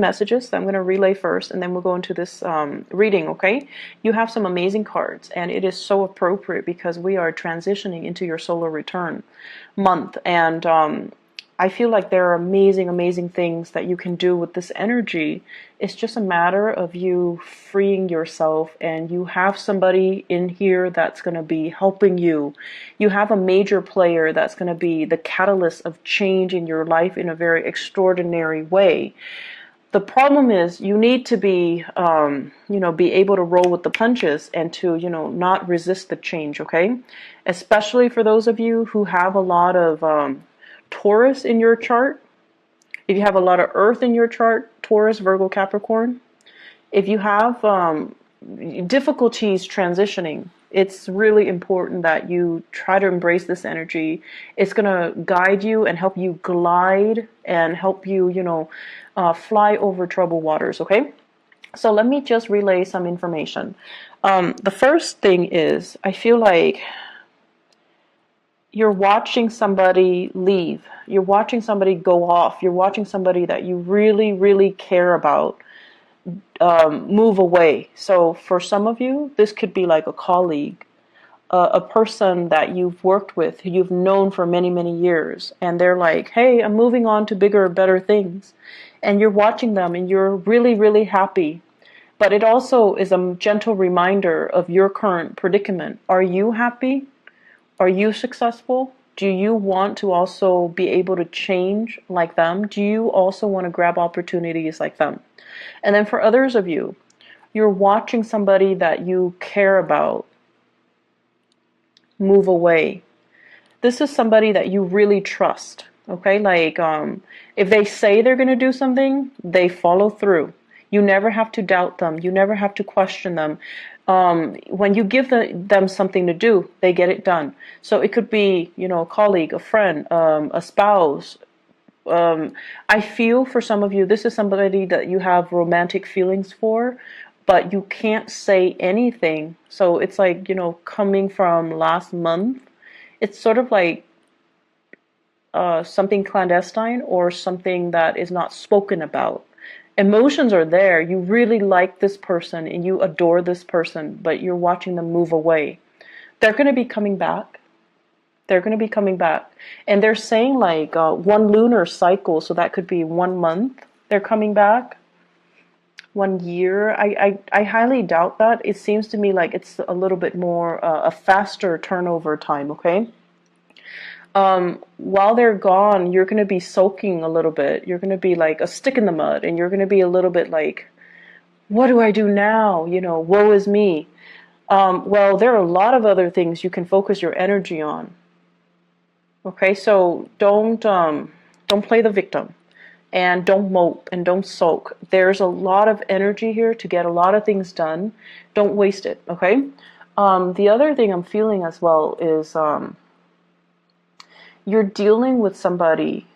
messages that I'm going to relay first, and then we'll go into this reading, okay? You have some amazing cards, and it is so appropriate because we are transitioning into your solar return month, and I feel like there are amazing, amazing things that you can do with this energy. It's just a matter of you freeing yourself, and you have somebody in here that's going to be helping you. You have a major player that's going to be the catalyst of change in your life in a very extraordinary way. The problem is you need to be, be able to roll with the punches and to, not resist the change, okay? Especially for those of you who have a lot of Taurus in your chart. If you have a lot of Earth in your chart, Taurus, Virgo, Capricorn. If you have difficulties transitioning, it's really important that you try to embrace this energy. It's going to guide you and help you glide and help you, fly over troubled waters, okay? So let me just relay some information. The first thing is, I feel like you're watching somebody leave. You're watching somebody go off. You're watching somebody that you really, really care about move away. So for some of you, this could be like a colleague, a person that you've worked with, who you've known for many, many years. And they're like, hey, I'm moving on to bigger, better things. And you're watching them and you're really, really happy. But it also is a gentle reminder of your current predicament. Are you happy? Are you successful? Do you want to also be able to change like them? Do you also want to grab opportunities like them? And then for others of you, you're watching somebody that you care about move away. This is somebody that you really trust, okay? Like, if they say they're going to do something, they follow through. You never have to doubt them. You never have to question them. When you give them something to do, they get it done. So it could be, a colleague, a friend, a spouse. I feel for some of you, this is somebody that you have romantic feelings for, but you can't say anything. So it's like, coming from last month, it's sort of like something clandestine or something that is not spoken about. Emotions are there. You really like this person and you adore this person, but you're watching them move away. They're going to be coming back. They're going to be coming back. And they're saying like one lunar cycle, so that could be 1 month. They're coming back. 1 year. I highly doubt that. It seems to me like it's a little bit more a faster turnover time, okay? While they're gone, you're going to be soaking a little bit. You're going to be like a stick in the mud, and you're going to be a little bit like, what do I do now? Woe is me. Well, there are a lot of other things you can focus your energy on. Okay, so don't play the victim, and don't mope and don't sulk. There's a lot of energy here to get a lot of things done. Don't waste it, okay? The other thing I'm feeling as well is you're dealing with somebody.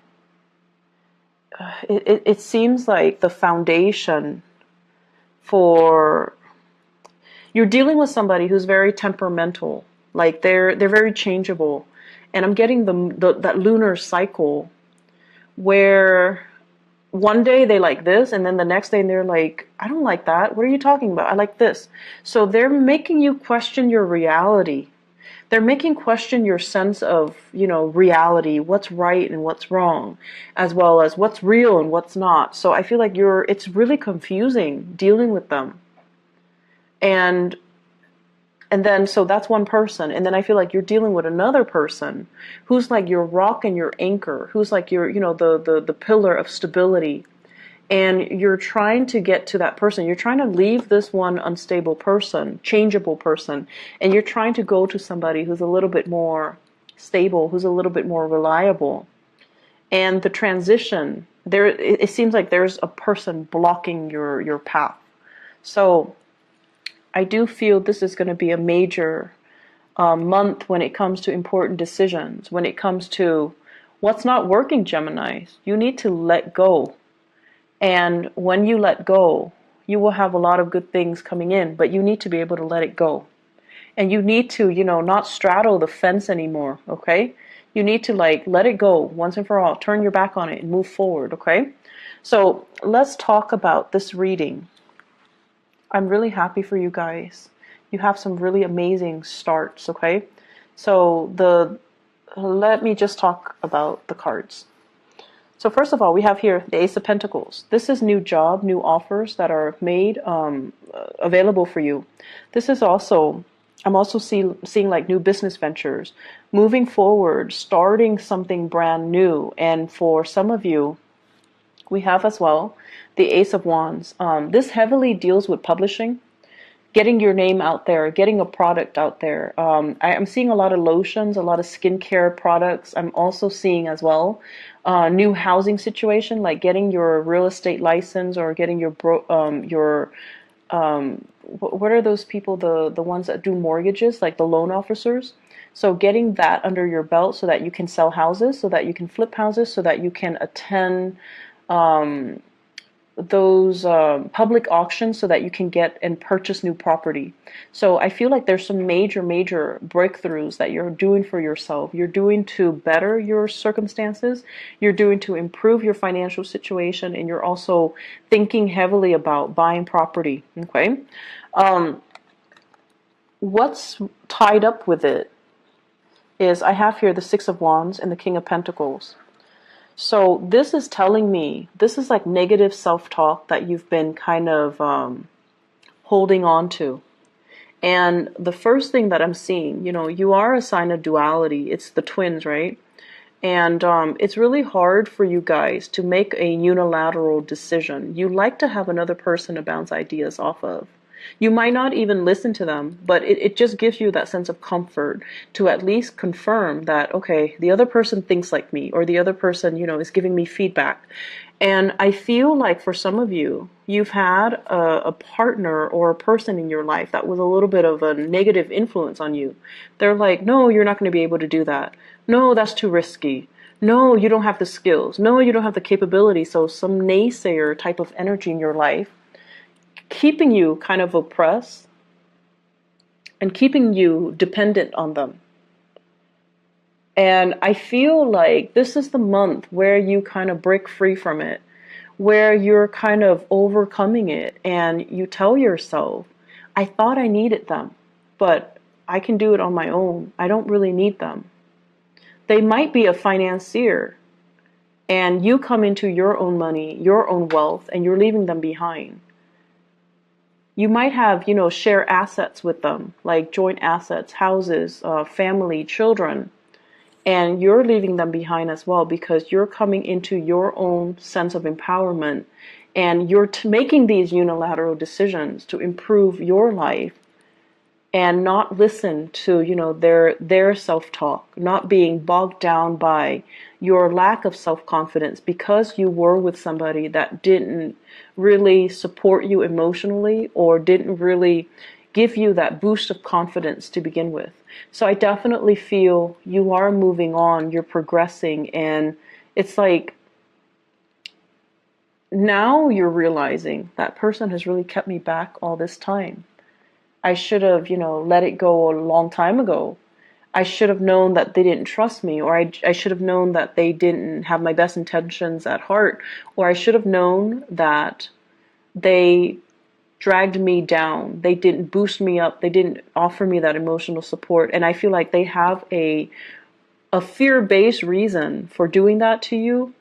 It seems like the foundation for you're dealing with somebody who's very temperamental. Like they're very changeable, and I'm getting that lunar cycle where one day they like this, and then the next day they're like, I don't like that. What are you talking about? I like this. So they're making you question your reality. They're making question your sense of, reality, what's right and what's wrong, as well as what's real and what's not. So I feel like it's really confusing dealing with them. And then, so that's one person. And then I feel like you're dealing with another person who's like your rock and your anchor, who's like your, the pillar of stability. And you're trying to get to that person. You're trying to leave this one unstable person, changeable person, and you're trying to go to somebody who's a little bit more stable, who's a little bit more reliable. And the transition, it seems like there's a person blocking your path. So I do feel this is going to be a major month when it comes to important decisions, when it comes to what's not working, Geminis. You need to let go. And when you let go, you will have a lot of good things coming in, but you need to be able to let it go. And you need to, not straddle the fence anymore, okay? You need to let it go once and for all. Turn your back on it and move forward, okay? So let's talk about this reading. I'm really happy for you guys. You have some really amazing starts, okay? So let me just talk about the cards. So first of all, we have here the Ace of Pentacles. This is new job, new offers that are made available for you. This is also, I'm also seeing like new business ventures, moving forward, starting something brand new. And for some of you, we have as well the Ace of Wands. This heavily deals with publishing, getting your name out there, getting a product out there. I'm seeing a lot of lotions, a lot of skincare products. I'm also seeing as well new housing situation, like getting your real estate license or getting what are those people, the ones that do mortgages, like the loan officers. So getting that under your belt so that you can sell houses, so that you can flip houses, so that you can attend those public auctions so that you can get and purchase new property. So I feel like there's some major breakthroughs that you're doing for yourself. You're doing to better your circumstances. You're doing to improve your financial situation, and you're also thinking heavily about buying property. Okay. What's tied up with it is I have here the Six of Wands and the King of Pentacles. So this is telling me, this is like negative self-talk that you've been kind of holding on to. And the first thing that I'm seeing, you are a sign of duality. It's the twins, right? And it's really hard for you guys to make a unilateral decision. You like to have another person to bounce ideas off of. You might not even listen to them, but it just gives you that sense of comfort to at least confirm that, okay, the other person thinks like me, or the other person, is giving me feedback. And I feel like for some of you, you've had a partner or a person in your life that was a little bit of a negative influence on you. They're like, no, you're not going to be able to do that. No, that's too risky. No, you don't have the skills. No, you don't have the capability. So some naysayer type of energy in your life, keeping you kind of oppressed and keeping you dependent on them. And I feel like this is the month where you kind of break free from it, where you're kind of overcoming it, and you tell yourself, I thought I needed them, but I can do it on my own. I don't really need them. They might be a financier, and you come into your own money, your own wealth, and you're leaving them behind. You might have, share assets with them, like joint assets, houses, family, children, and you're leaving them behind as well because you're coming into your own sense of empowerment, and you're making these unilateral decisions to improve your life and not listen to, their self-talk, not being bogged down by your lack of self-confidence because you were with somebody that didn't really support you emotionally or didn't really give you that boost of confidence to begin with. So I definitely feel you are moving on, you're progressing, and it's like now you're realizing that person has really kept me back all this time. I should have, let it go a long time ago. I should have known that they didn't trust me, or I should have known that they didn't have my best intentions at heart, or I should have known that they dragged me down. They didn't boost me up. They didn't offer me that emotional support. And I feel like they have a fear-based reason for doing that to you,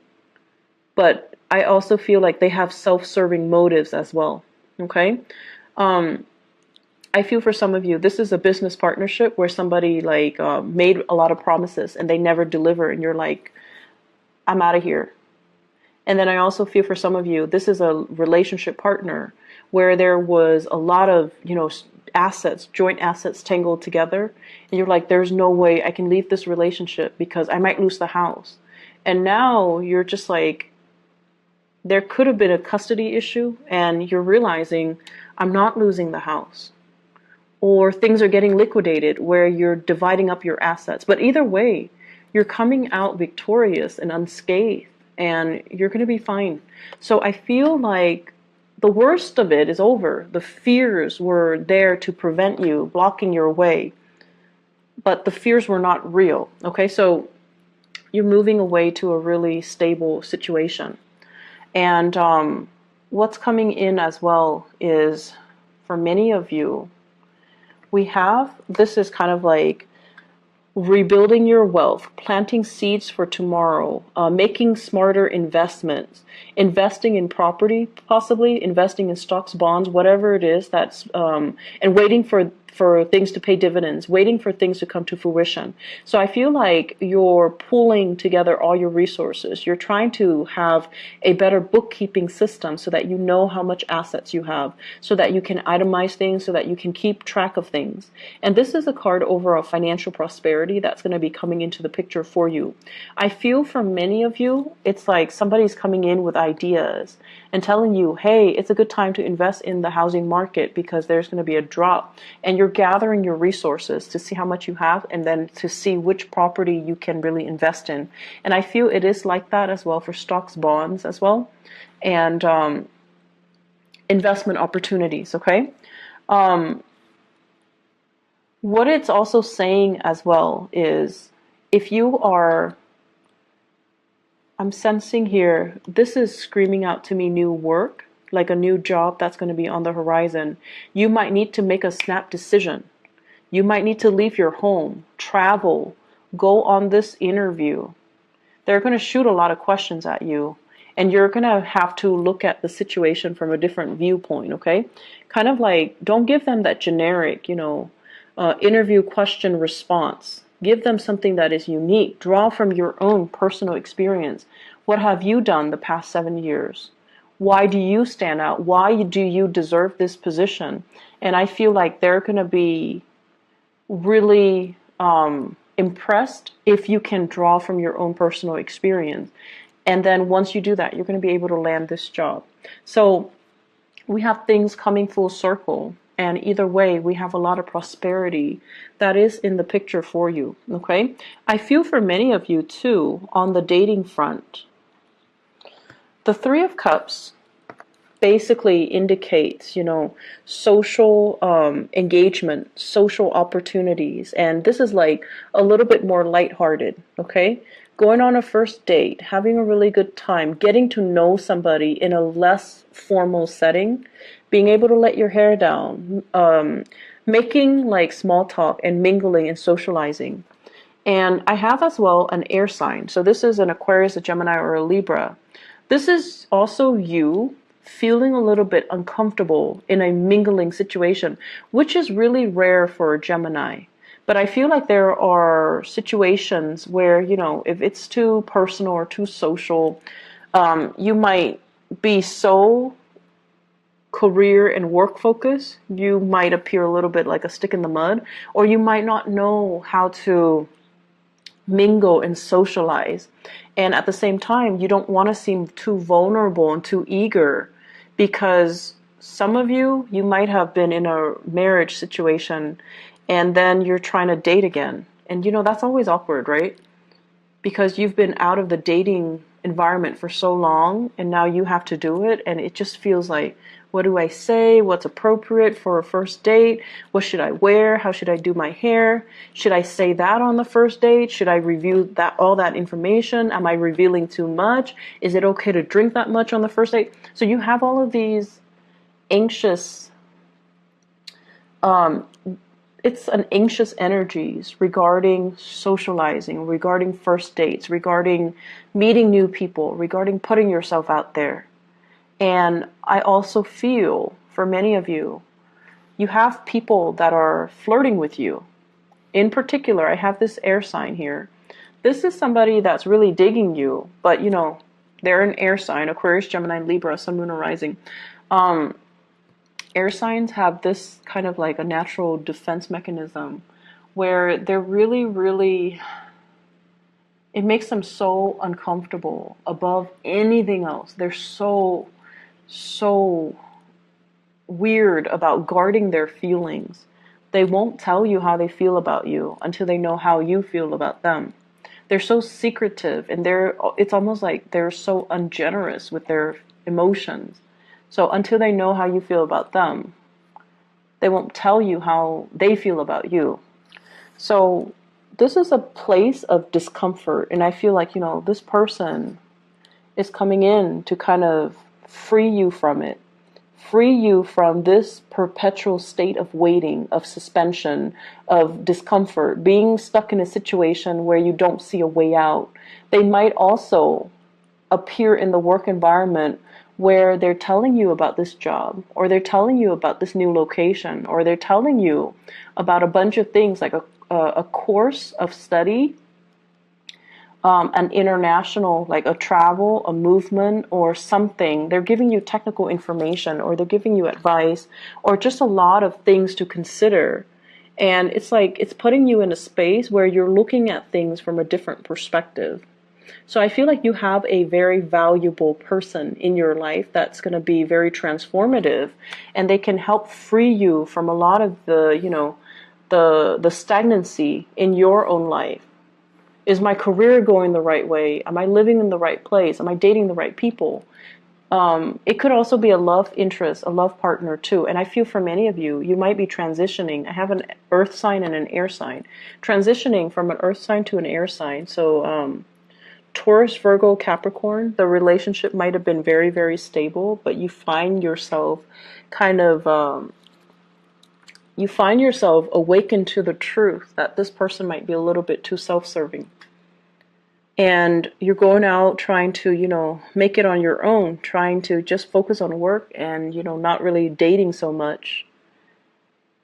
but I also feel like they have self-serving motives as well. Okay? I feel for some of you, this is a business partnership where somebody made a lot of promises and they never deliver, and you're like, I'm out of here. And then I also feel for some of you, this is a relationship partner where there was a lot of, assets, joint assets tangled together, and you're like, there's no way I can leave this relationship because I might lose the house. And now you're just like, there could have been a custody issue, and you're realizing I'm not losing the house. Or things are getting liquidated where you're dividing up your assets. But either way, you're coming out victorious and unscathed, and you're going to be fine. So I feel like the worst of it is over. The fears were there to prevent you, blocking your way. But the fears were not real. Okay, so you're moving away to a really stable situation. And what's coming in as well is, for many of you, this is kind of like rebuilding your wealth, planting seeds for tomorrow, making smarter investments, investing in property, possibly investing in stocks, bonds, whatever it is that's, and waiting for things to pay dividends, waiting for things to come to fruition. So I feel like you're pulling together all your resources. You're trying to have a better bookkeeping system so that you know how much assets you have, so that you can itemize things, so that you can keep track of things. And this is a card over of financial prosperity that's going to be coming into the picture for you. I feel for many of you, it's like somebody's coming in with ideas and telling you, hey, it's a good time to invest in the housing market because there's going to be a drop. And you're gathering your resources to see how much you have and then to see which property you can really invest in. And I feel it is like that as well for stocks, bonds as well, and investment opportunities, okay? What it's also saying as well is, if you are, I'm sensing here, this is screaming out to me new work, like a new job that's going to be on the horizon. You might need to make a snap decision. You might need to leave your home, travel, go on this interview. They're going to shoot a lot of questions at you, and you're going to have to look at the situation from a different viewpoint, okay? Kind of like, don't give them that generic, interview question response. Give them something that is unique. Draw from your own personal experience. What have you done the past 7 years? Why do you stand out? Why do you deserve this position? And I feel like they're going to be really impressed if you can draw from your own personal experience. And then once you do that, you're going to be able to land this job. So we have things coming full circle. And either way, we have a lot of prosperity that is in the picture for you, okay? I feel for many of you, too, on the dating front. The Three of Cups basically indicates, social engagement, social opportunities. And this is like a little bit more lighthearted, okay? Going on a first date, having a really good time, getting to know somebody in a less formal setting, being able to let your hair down, making like small talk and mingling and socializing. And I have as well an air sign. So this is an Aquarius, a Gemini, or a Libra. This is also you feeling a little bit uncomfortable in a mingling situation, which is really rare for a Gemini. But I feel like there are situations where, if it's too personal or too social, you might be so career and work focused, you might appear a little bit like a stick in the mud, or you might not know how to mingle and socialize. And at the same time, you don't want to seem too vulnerable and too eager, because some of you might have been in a marriage situation and then you're trying to date again. And that's always awkward, right? Because you've been out of the dating environment for so long and now you have to do it, and it just feels like, what do I say? What's appropriate for a first date? What should I wear? How should I do my hair? Should I say that on the first date? Should I review all that information? Am I revealing too much? Is it okay to drink that much on the first date? So you have all of these anxious, it's an anxious energies regarding socializing, regarding first dates, regarding meeting new people, regarding putting yourself out there. And I also feel, for many of you, you have people that are flirting with you. In particular, I have this air sign here. This is somebody that's really digging you, but they're an air sign, Aquarius, Gemini, Libra, Sun, Moon, or Rising. Air signs have this kind of like a natural defense mechanism where they're really, really, it makes them so uncomfortable above anything else. They're so weird about guarding their feelings. They won't tell you how they feel about you until they know how you feel about them. They're so secretive, and it's almost like they're so ungenerous with their emotions. So until they know how you feel about them, they won't tell you how they feel about you. So this is a place of discomfort, and I feel like, this person is coming in to kind of free you from it. Free you from this perpetual state of waiting, of suspension, of discomfort, being stuck in a situation where you don't see a way out. They might also appear in the work environment where they're telling you about this job, or they're telling you about this new location, or they're telling you about a bunch of things like a course of study, an international, like a travel, a movement, or something. They're giving you technical information, or they're giving you advice, or just a lot of things to consider. And it's like it's putting you in a space where you're looking at things from a different perspective. So I feel like you have a very valuable person in your life that's going to be very transformative, and they can help free you from a lot of the stagnancy in your own life. Is my career going the right way? Am I living in the right place? Am I dating the right people? It could also be a love interest, a love partner too. And I feel for many of you, you might be transitioning. I have an earth sign and an air sign. Transitioning from an earth sign to an air sign. So Taurus, Virgo, Capricorn, the relationship might have been very, very stable, but you find yourself kind of, you find yourself awakened to the truth that this person might be a little bit too self-serving. And you're going out trying to, make it on your own, trying to just focus on work and, not really dating so much.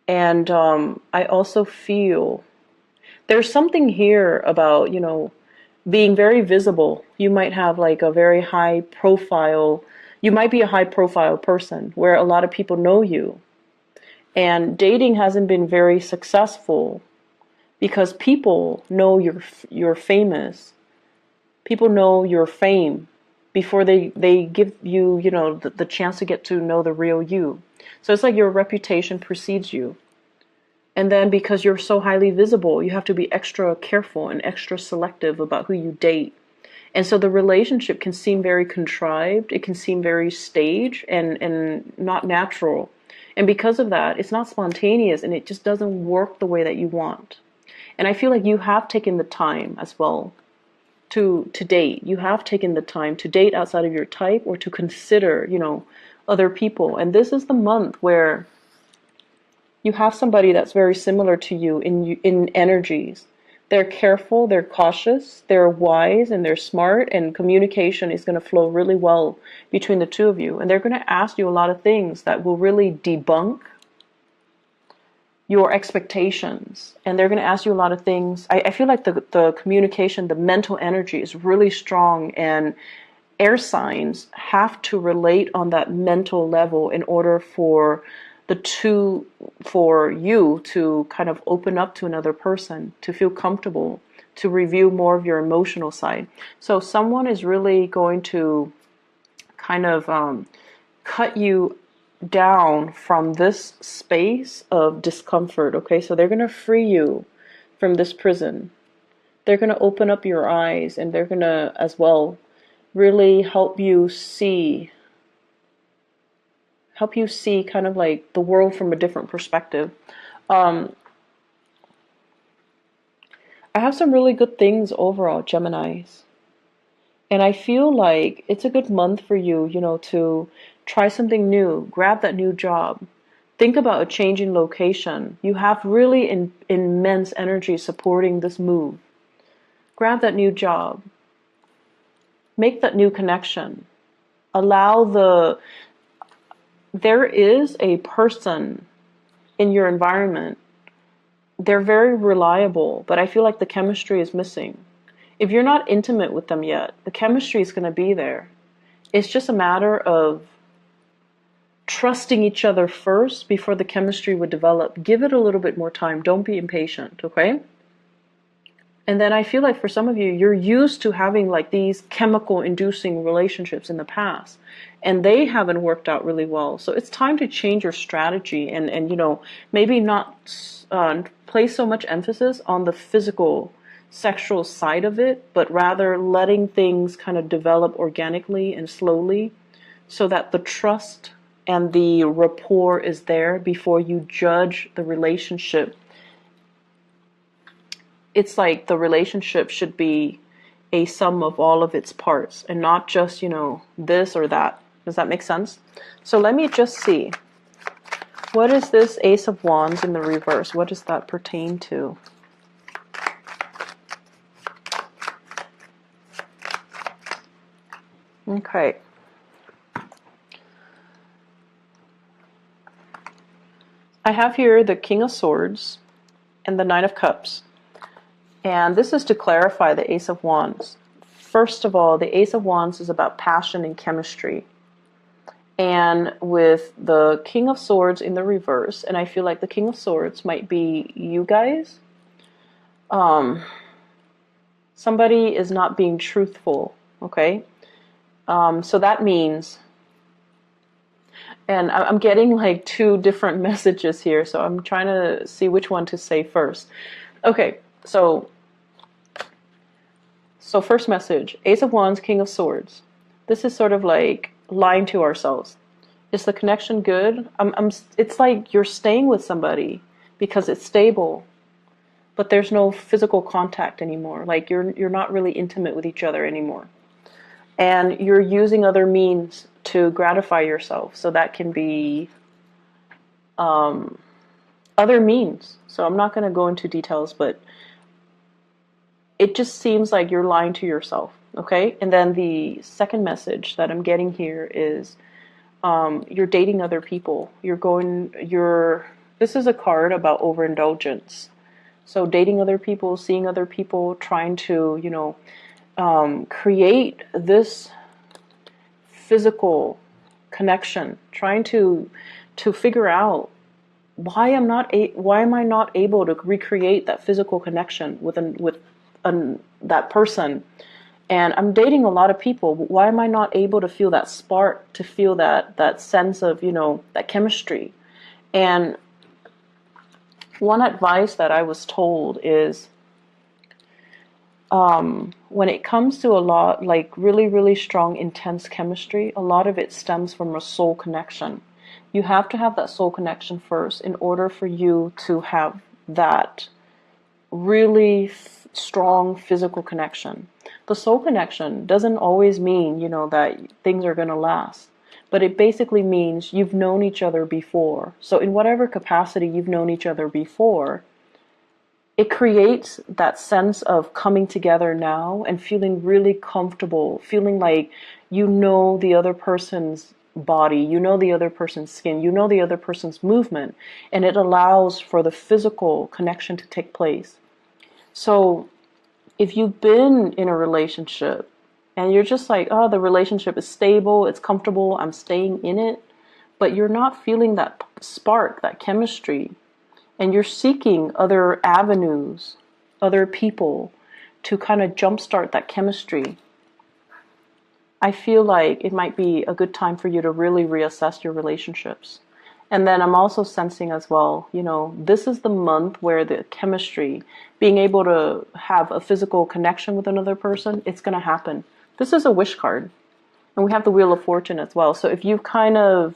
And I also feel there's something here about, being very visible. You might have like a very high profile, you might be a high profile person where a lot of people know you. And dating hasn't been very successful because people know you're famous. People know your fame before they give you, the chance to get to know the real you. So it's like your reputation precedes you. And then because you're so highly visible, you have to be extra careful and extra selective about who you date. And so the relationship can seem very contrived. It can seem very staged and not natural. And because of that, it's not spontaneous and it just doesn't work the way that you want. And I feel like you have taken the time as well to date. You have taken the time to date outside of your type or to consider, other people. And this is the month where you have somebody that's very similar to you in energies. They're careful, they're cautious, they're wise, and they're smart, and communication is going to flow really well between the two of you. And they're going to ask you a lot of things that will really debunk your expectations. And they're going to ask you a lot of things. I feel like the communication, the mental energy is really strong, and air signs have to relate on that mental level in order for you to kind of open up to another person, to feel comfortable, to reveal more of your emotional side. So someone is really going to kind of cut you down from this space of discomfort, okay? So they're going to free you from this prison. They're going to open up your eyes, and they're going to, as well, really help you see kind of like the world from a different perspective. I have some really good things overall, Geminis. And I feel like it's a good month for you, to try something new, grab that new job, think about a change in location. You have really immense energy supporting this move. Grab that new job, make that new connection, there is a person in your environment. They're very reliable, but I feel like the chemistry is missing. If you're not intimate with them yet, the chemistry is going to be there. It's just a matter of trusting each other first before the chemistry would develop. Give it a little bit more time. Don't be impatient, okay? And then I feel like for some of you, you're used to having like these chemical inducing relationships in the past, and they haven't worked out really well. So it's time to change your strategy and maybe not place so much emphasis on the physical, sexual side of it, but rather letting things kind of develop organically and slowly so that the trust and the rapport is there before you judge the relationship. It's like the relationship should be a sum of all of its parts and not just, this or that. Does that make sense? So let me just see. What is this Ace of Wands in the reverse? What does that pertain to? Okay. I have here the King of Swords and the Nine of Cups. And this is to clarify the Ace of Wands. First of all, the Ace of Wands is about passion and chemistry. And with the King of Swords in the reverse, and I feel like the King of Swords might be you guys. Somebody is not being truthful, okay? So that means, and I'm getting like two different messages here, so I'm trying to see which one to say first. Okay, so first message, Ace of Wands, King of Swords. This is sort of like lying to ourselves. Is the connection good? It's like you're staying with somebody because it's stable, but there's no physical contact anymore. Like you're not really intimate with each other anymore. And you're using other means to gratify yourself. So that can be other means. So I'm not going to go into details, but it just seems like you're lying to yourself. Okay? And then the second message that I'm getting here is you're dating other people. This is a card about overindulgence. So dating other people, seeing other people, trying to, create this physical connection, trying to figure out why am I not able to recreate that physical connection with that person. And I'm dating a lot of people. Why am I not able to feel that spark, to feel that sense of, that chemistry? And one advice that I was told is when it comes to a lot, like really, really strong, intense chemistry, a lot of it stems from a soul connection. You have to have that soul connection first in order for you to have that really strong physical connection. The soul connection doesn't always mean, that things are going to last. But it basically means you've known each other before. So in whatever capacity you've known each other before, it creates that sense of coming together now and feeling really comfortable, feeling like you know the other person's body, you know the other person's skin, you know the other person's movement, and it allows for the physical connection to take place. So if you've been in a relationship and you're just like, oh, the relationship is stable, it's comfortable, I'm staying in it, but you're not feeling that spark, that chemistry, and you're seeking other avenues, other people to kind of jumpstart that chemistry, I feel like it might be a good time for you to really reassess your relationships. And then I'm also sensing as well, this is the month where the chemistry, being able to have a physical connection with another person, it's going to happen. This is a wish card. And we have the Wheel of Fortune as well. So if you've kind of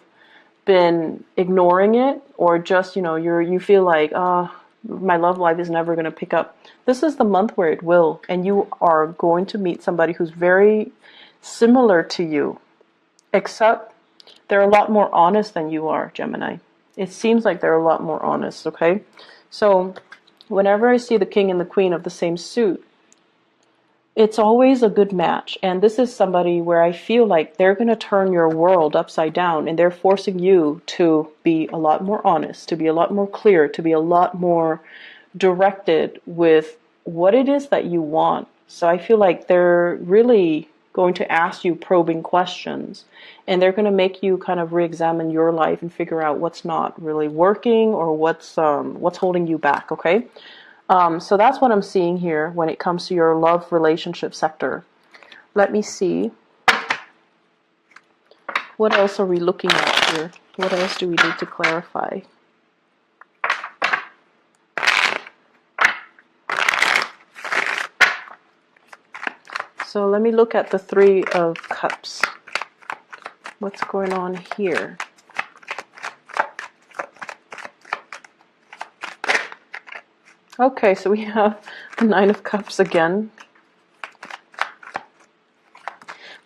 been ignoring it, or just, you feel like, my love life is never going to pick up, this is the month where it will. And you are going to meet somebody who's very similar to you, except they're a lot more honest than you are, Gemini. It seems like they're a lot more honest, okay? So whenever I see the King and the Queen of the same suit, it's always a good match. And this is somebody where I feel like they're going to turn your world upside down, and they're forcing you to be a lot more honest, to be a lot more clear, to be a lot more directed with what it is that you want. So I feel like they're really going to ask you probing questions, and they're going to make you kind of re-examine your life and figure out what's not really working or what's holding you back, okay? So that's what I'm seeing here when it comes to your love relationship sector. Let me see. What else are we looking at here? What else do we need to clarify? So let me look at the Three of Cups. What's going on here? Okay, so we have the Nine of Cups again.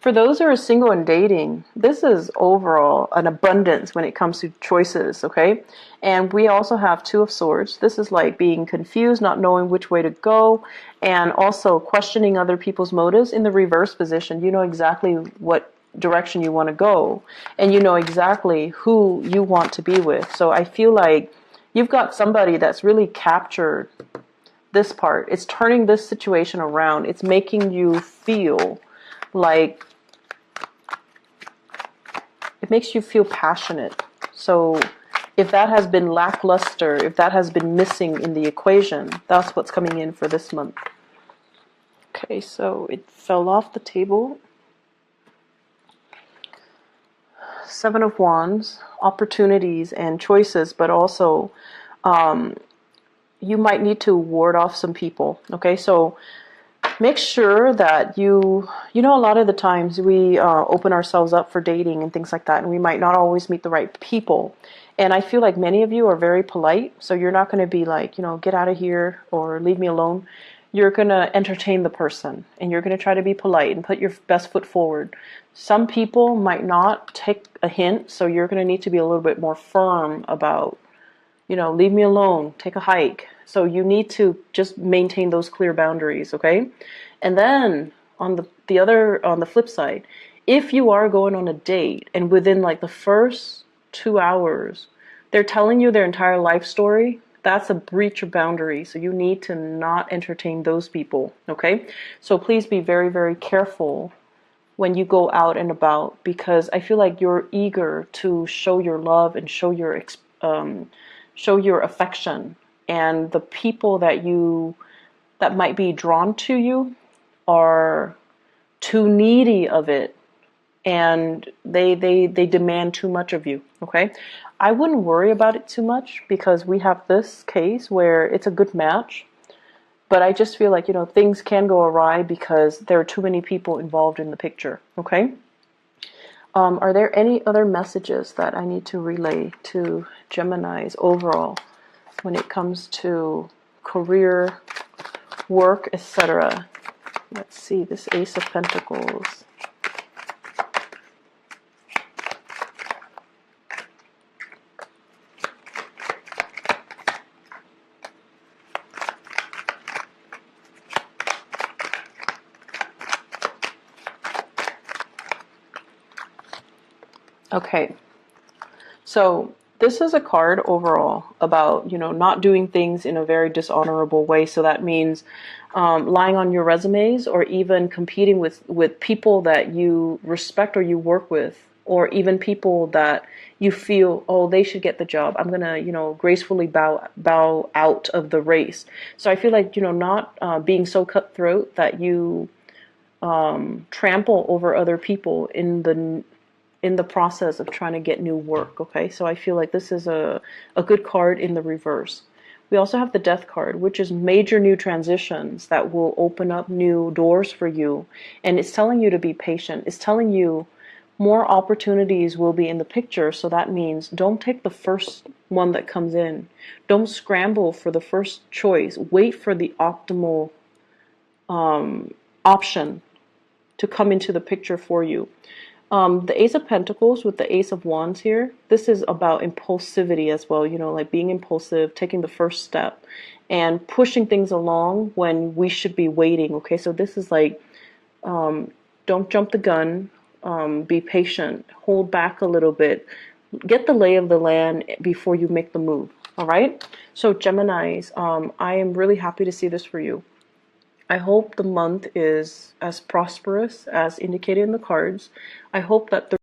For those who are single and dating, this is overall an abundance when it comes to choices, okay? And we also have Two of Swords. This is like being confused, not knowing which way to go, and also questioning other people's motives. In the reverse position, you know exactly what direction you want to go, and you know exactly who you want to be with. So I feel like you've got somebody that's really captured this part. It's turning this situation around. It's making you feel like, it makes you feel passionate. So if that has been lackluster, if that has been missing in the equation, that's what's coming in for this month. Okay, so it fell off the table. Seven of Wands, opportunities and choices, but also you might need to ward off some people. Okay, so make sure that you know, a lot of the times we open ourselves up for dating and things like that, and we might not always meet the right people. And I feel like many of you are very polite, so you're not going to be like, you know, get out of here or leave me alone. You're going to entertain the person, and you're going to try to be polite and put your best foot forward. Some people might not take a hint, so you're going to need to be a little bit more firm about, you know, leave me alone, take a hike. So you need to just maintain those clear boundaries, okay? And then on the flip side, if you are going on a date and within like the first 2 hours, they're telling you their entire life story, that's a breach of boundary. So you need to not entertain those people, okay? So please be very, very careful when you go out and about, because I feel like you're eager to show your love and show your affection, and the people that might be drawn to you are too needy of it, and they demand too much of you, okay? I wouldn't worry about it too much, because we have this case where it's a good match, but I just feel like, you know, things can go awry because there are too many people involved in the picture, okay? Are there any other messages that I need to relay to Geminis overall when it comes to career, work, etc.? Let's see, this Ace of Pentacles. Okay, so this is a card overall about, you know, not doing things in a very dishonorable way. So that means lying on your resumes, or even competing with people that you respect or you work with, or even people that you feel, oh, they should get the job. I'm going to, you know, gracefully bow out of the race. So I feel like, you know, not being so cutthroat that you trample over other people in the process of trying to get new work, okay? So I feel like this is a good card in the reverse. We also have the Death card, which is major new transitions that will open up new doors for you. And it's telling you to be patient. It's telling you more opportunities will be in the picture. So that means don't take the first one that comes in. Don't scramble for the first choice. Wait for the optimal option to come into the picture for you. The Ace of Pentacles with the Ace of Wands here, this is about impulsivity as well, you know, like being impulsive, taking the first step, and pushing things along when we should be waiting, okay? So this is like, don't jump the gun, be patient, hold back a little bit, get the lay of the land before you make the move, all right? So Geminis, I am really happy to see this for you. I hope the month is as prosperous as indicated in the cards. I hope that